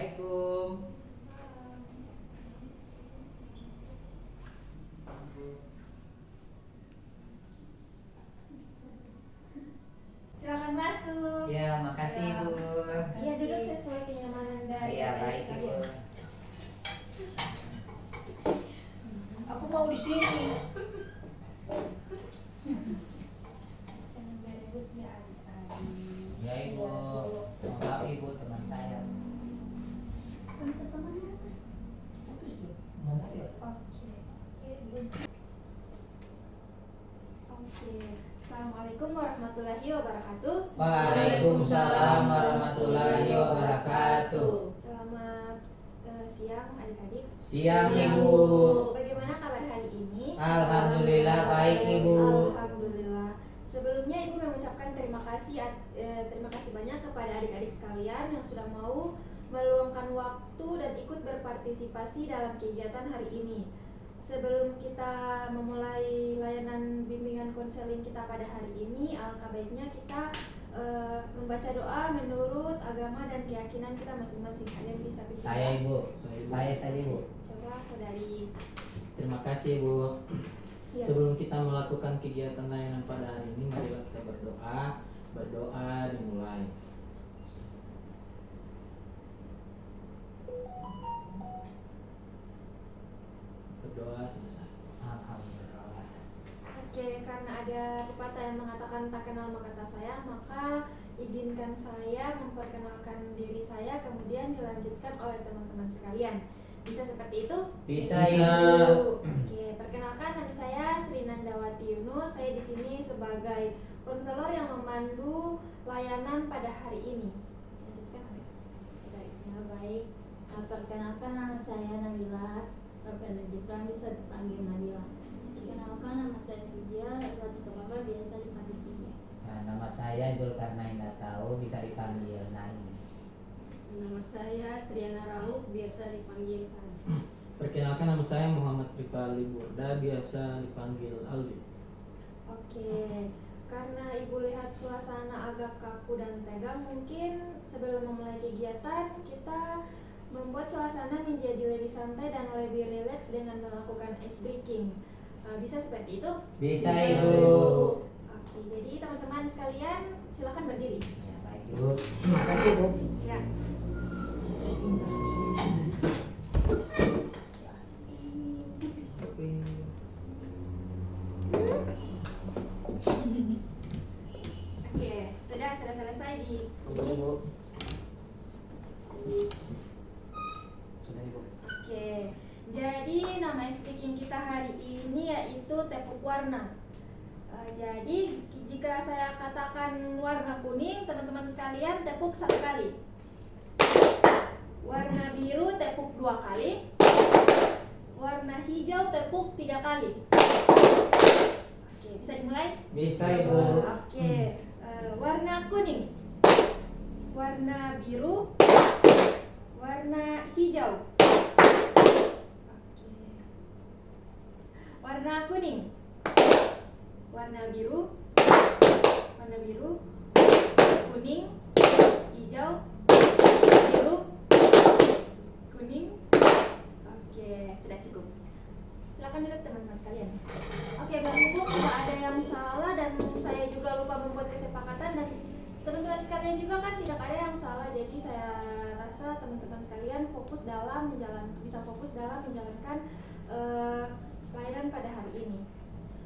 Assalamualaikum. Silakan masuk. Ya, makasih Ya. Bu. Iya, duduk sesuai kenyamanan dari Iya, baik Ibu. Aku mau di sini. Jangan berebut ya adik-adik. Ya Ibu. Maaf Ibu, teman saya. Untuk temannya apa? Oke. Oke. Assalamualaikum warahmatullahi wabarakatuh. Waalaikumsalam warahmatullahi wabarakatuh. Selamat siang adik-adik. Siang Ibu. Bagaimana kabar hari ini? Alhamdulillah baik Ibu. Alhamdulillah. Sebelumnya Ibu mengucapkan terima kasih banyak kepada adik-adik sekalian yang sudah mau meluangkan waktu dan ikut berpartisipasi dalam kegiatan hari ini. Sebelum kita memulai layanan bimbingan konseling kita pada hari ini, alangkah baiknya kita membaca doa menurut agama dan keyakinan kita masing-masing. Ada yang bisa pimpin? Saya Ibu. Saya saja Ibu. Coba saudari. Terima kasih Bu. Ya. Sebelum kita melakukan kegiatan layanan pada hari ini, marilah kita berdoa. Berdoa dimulai. Berdoa selesai. Alhamdulillah. Oke, karena ada pepatah yang mengatakan tak kenal maka tak sayang, maka izinkan saya memperkenalkan diri saya, kemudian dilanjutkan oleh teman-teman sekalian. Bisa seperti itu? Bisa Bisa. Ibu. Oke, perkenalkan nama saya Sri Nandawati Yunus. Saya di sini sebagai konselor yang memandu layanan pada hari ini. Lanjutkan, Agnes. Ya, baik. Perkenalkan nama saya Nabila. Rafael Jepang bisa dipanggil Nabila. Perkenalkan nama saya Widya. Waktu Baba biasa dipanggil Widya. Nah, nama saya Zulkarnain Tahu, bisa dipanggil Naim. Nama saya Triana Rauf, biasa dipanggil Ani. Perkenalkan nama saya Muhammad Rifali Burda, biasa dipanggil Aldi. Oke, karena Ibu lihat suasana agak kaku dan tegang, mungkin sebelum memulai kegiatan kita membuat suasana menjadi lebih santai dan lebih rileks dengan melakukan ice breaking. Bisa seperti itu? Bisa Ibu. Oke, jadi teman-teman sekalian silakan berdiri. Ya, baik Ibu. Terima kasih Bu. Ya. Oke, sudah selesai di Sudah Ibu. Sudah Ibu. Oke, jadi nama speaking kita hari ini yaitu tepuk warna. Jadi jika saya katakan warna kuning, teman-teman sekalian tepuk 1 kali. Warna biru tepuk 2 kali. Warna hijau tepuk 3 kali. Oke, bisa dimulai? Bisa Ibu. Oke, warna kuning, warna biru, warna hijau. Oke. Warna kuning, warna biru, kuning, hijau, biru, kuning. Oke, sudah cukup. Silakan duduk teman-teman sekalian. Oke, berhubung tidak ada yang salah dan saya juga lupa membuat kesepakatan dan teman-teman sekalian juga kan tidak ada yang salah, jadi saya rasa teman-teman sekalian bisa fokus dalam menjalankan layanan pada hari ini.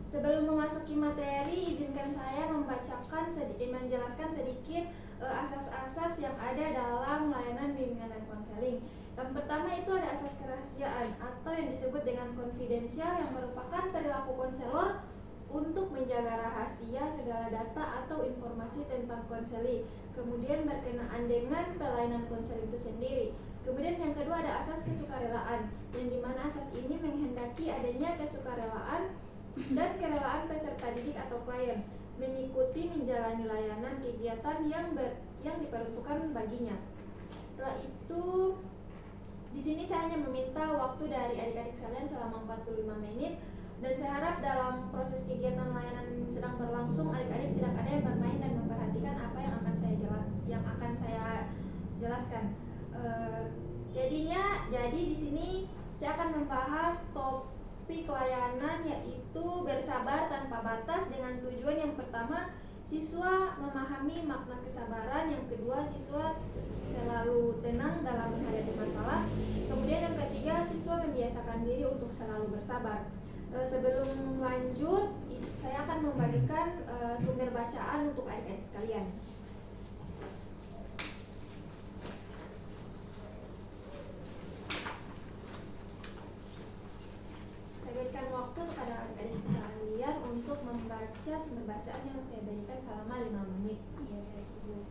Sebelum memasuki materi, izinkan saya menjelaskan sedikit asas-asas yang ada dalam layanan bimbingan dan konseling. Yang pertama itu ada asas kerahasiaan atau yang disebut dengan konfidensial, yang merupakan perilaku konselor untuk menjaga rahasia segala data atau informasi tentang konseling. Kemudian berkenaan dengan pelayanan konseling itu sendiri. Kemudian yang kedua ada asas kesukarelaan, yang dimana asas ini menghendaki adanya kesukarelaan dan kerelaan peserta didik atau klien mengikuti menjalani layanan kegiatan yang diperuntukkan baginya. Setelah itu, di sini saya hanya meminta waktu dari adik-adik sekalian selama 45 menit dan saya harap dalam proses kegiatan layanan sedang berlangsung adik-adik tidak ada yang bermain dan memperhatikan apa yang akan saya jelaskan. saya akan membahas topik layanan, yaitu bersabar tanpa batas, dengan tujuan yang pertama siswa memahami makna kesabaran, yang kedua siswa selalu tenang dalam menghadapi masalah, kemudian yang ketiga siswa membiasakan diri untuk selalu bersabar. Sebelum lanjut, saya akan membagikan sumber bacaan untuk adik-adik sekalian. Saya berikan waktu kepada adik-adik sekalian untuk membaca sumber bacaan yang saya berikan selama 5 menit. Iya, baik Ibu.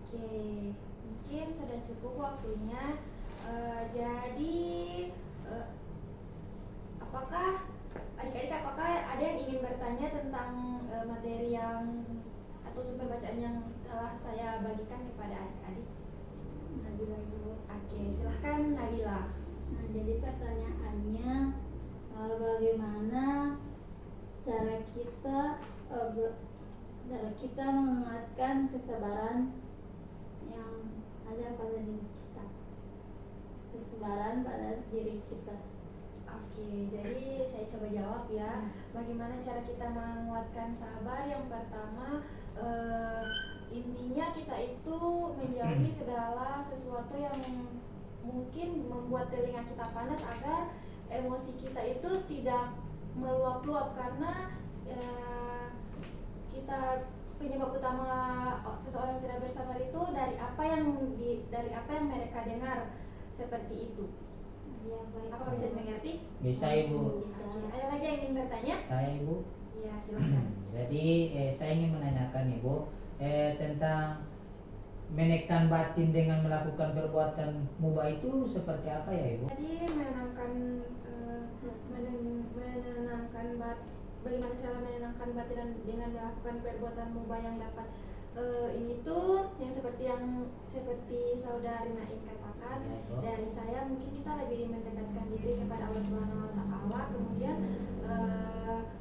Oke, mungkin sudah cukup waktunya. Jadi, apakah ada yang ingin bertanya tentang materi yang atau sumber bacaan yang telah saya bagikan kepada adik-adik? Nabila Ibu. Oke, silahkan Nabila. Nah, jadi pertanyaannya, bagaimana cara kita menguatkan kesabaran yang ada pada diri kita, kesabaran pada diri kita. Oke, jadi saya coba jawab ya. Bagaimana cara kita menguatkan sabar? Yang pertama, intinya kita itu menjauhi segala sesuatu yang mungkin membuat telinga kita panas, agar emosi kita itu tidak meluap-luap, karena penyebab utama seseorang tidak bersabar itu dari apa yang mereka dengar, seperti itu. Ya, baik. Apa bisa dimengerti? Bisa Ibu. Bisa. Oke, ada lagi yang ingin bertanya? Saya Ibu. Ya, silakan. Jadi saya ingin menanyakan Ibu tentang menekan batin dengan melakukan perbuatan mubah itu seperti apa ya Ibu? Tadi bagaimana cara menenangkan batin dengan melakukan perbuatan mubah yang dapat ini tuh yang seperti saudari Naim katakan. Ya, Ibu. Dari saya mungkin kita lebih mendekatkan diri kepada Allah Subhanahu wa taala, kemudian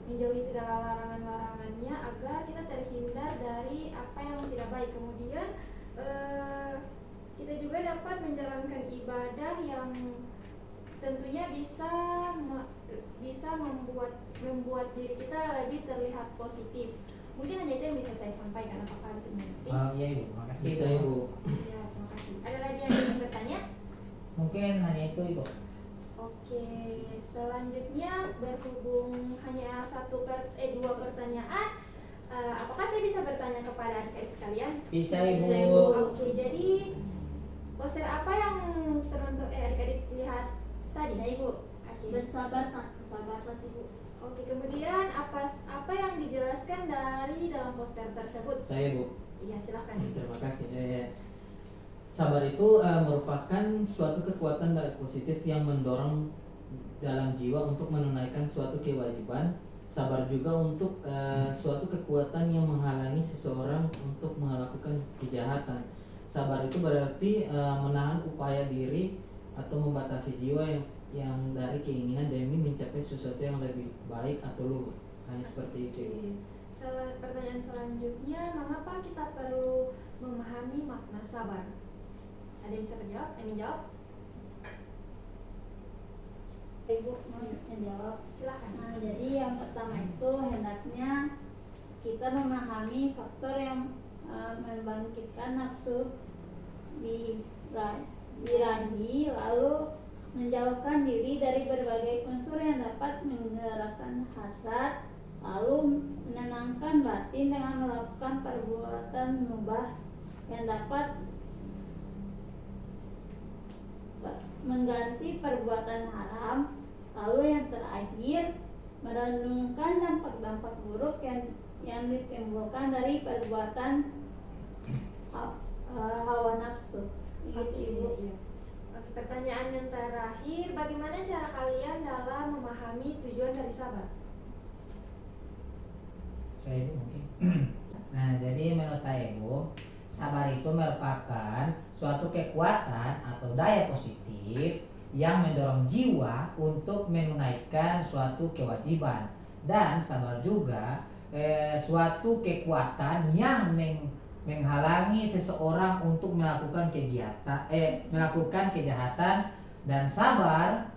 menjauhi segala larangan-larangannya agar kita terhindar dari apa yang tidak baik. Kemudian kita juga dapat menjalankan ibadah yang tentunya bisa membuat diri kita lebih terlihat positif. Mungkin hanya itu yang bisa saya sampaikan. Apakah bisa dimengerti? Iya Ibu, makasih Bisa Ibu. Ya, terima kasih. Ada lagi yang ingin bertanya? Mungkin hanya itu Ibu. Oke, selanjutnya berhubung hanya dua pertanyaan, apakah saya bisa bertanya kepada adik-adik sekalian? Bisa Bisa, Ibu. Ibu. Oke, jadi poster apa yang teman-teman adik-adik lihat tadi? Bisa Ibu. Oke. Bersabar tanpa batas Ibu. Oke, kemudian apa yang dijelaskan dari dalam poster tersebut? Saya Bu. Iya, silahkan. Terima kasih. Sabar itu merupakan suatu kekuatan positif yang mendorong dalam jiwa untuk menunaikan suatu kewajiban. Sabar juga untuk suatu kekuatan yang menghalangi seseorang untuk melakukan kejahatan. Sabar itu berarti menahan upaya diri atau membatasi jiwa yang dari keinginan demi mencapai sesuatu yang lebih baik atau luhur. Hanya seperti itu. Oke. Pertanyaan selanjutnya, mengapa kita perlu memahami makna sabar? Ada yang bisa menjawab? Menjawab? Ibu mau menjawab. Silahkan. Nah, jadi yang pertama itu hendaknya kita memahami faktor yang membangkitkan nafsu birahi, lalu menjauhkan diri dari berbagai unsur yang dapat menggerakkan hasrat, lalu menenangkan batin dengan melakukan perbuatan mubah yang dapat mengganti perbuatan haram, lalu yang terakhir merenungkan dampak-dampak buruk yang ditimbulkan dari perbuatan hawa nafsu. Oke, Ibu. iya. Oke, pertanyaan yang terakhir, bagaimana cara kalian dalam memahami tujuan dari sabar? Saya Ibu mungkin. Nah, jadi menurut saya Ibu, sabar itu merupakan suatu kekuatan atau daya positif yang mendorong jiwa untuk menunaikan suatu kewajiban, dan sabar juga suatu kekuatan yang menghalangi seseorang untuk melakukan melakukan kejahatan. Dan sabar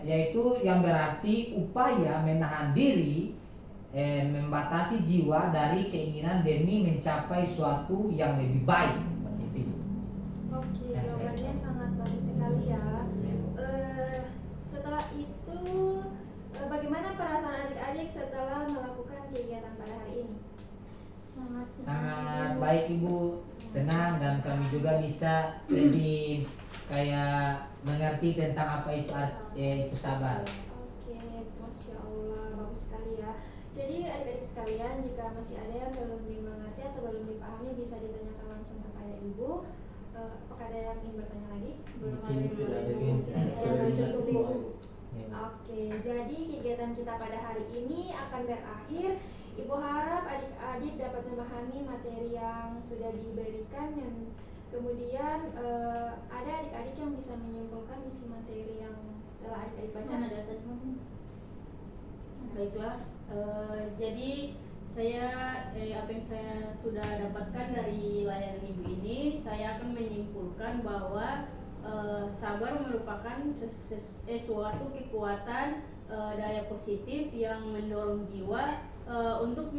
yaitu yang berarti upaya menahan diri, membatasi jiwa dari keinginan demi mencapai suatu yang lebih baik, seperti itu. Oke, Ya, saya jawabannya tahu. sangat bagus sekali ya. Setelah itu, bagaimana perasaan adik-adik setelah melakukan kegiatan pada hari ini? Sangat senang. Sangat baik Ibu, senang, dan kami juga bisa lebih kayak mengerti tentang apa itu sabar. Oke, Masya Allah, bagus sekali ya. Jadi adik-adik sekalian, jika masih ada yang belum dimengerti atau belum dipahami, bisa ditanyakan langsung kepada Ibu. Apakah ada yang ingin bertanya lagi? Mungkin tidak ada yang Cukup, Ibu. Ya. Oke, jadi kegiatan kita pada hari ini akan berakhir. Ibu harap adik-adik dapat memahami materi yang sudah diberikan, dan kemudian ada adik-adik yang bisa menyimpulkan isi materi yang telah adik-adik baca. Mana data kamu? Baiklah, jadi saya apa yang saya sudah dapatkan dari layanan ibu ini, saya akan menyimpulkan bahwa sabar merupakan suatu kekuatan daya positif yang mendorong jiwa untuk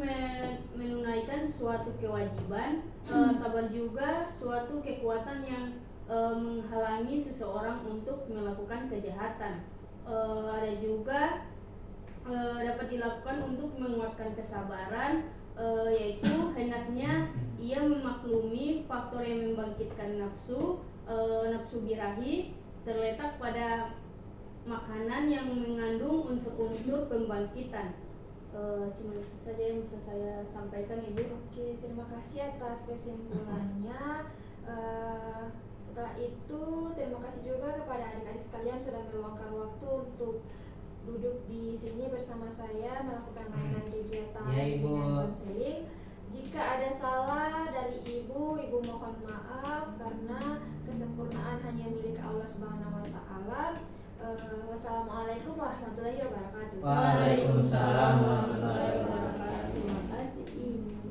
menunaikan suatu kewajiban. Sabar juga suatu kekuatan yang menghalangi seseorang untuk melakukan kejahatan. Ada juga dapat dilakukan untuk menguatkan kesabaran, yaitu hendaknya ia memaklumi faktor yang membangkitkan nafsu birahi terletak pada makanan yang mengandung unsur-unsur pembangkitan. Cuma itu saja yang bisa saya sampaikan, Ibu. Oke, terima kasih atas kesimpulannya. Setelah itu, terima kasih juga kepada adik-adik sekalian sudah meluangkan waktu untuk duduk di sini bersama saya melakukan layanan kegiatan Ya, Ibu. dengan konseling. Jika ada salah dari Ibu mohon maaf, karena kesempurnaan hanya milik Allah Subhanahu wa taala. Wassalamualaikum warahmatullahi wabarakatuh. Waalaikumsalam warahmatullahi wabarakatuh. Terima kasih Ibu.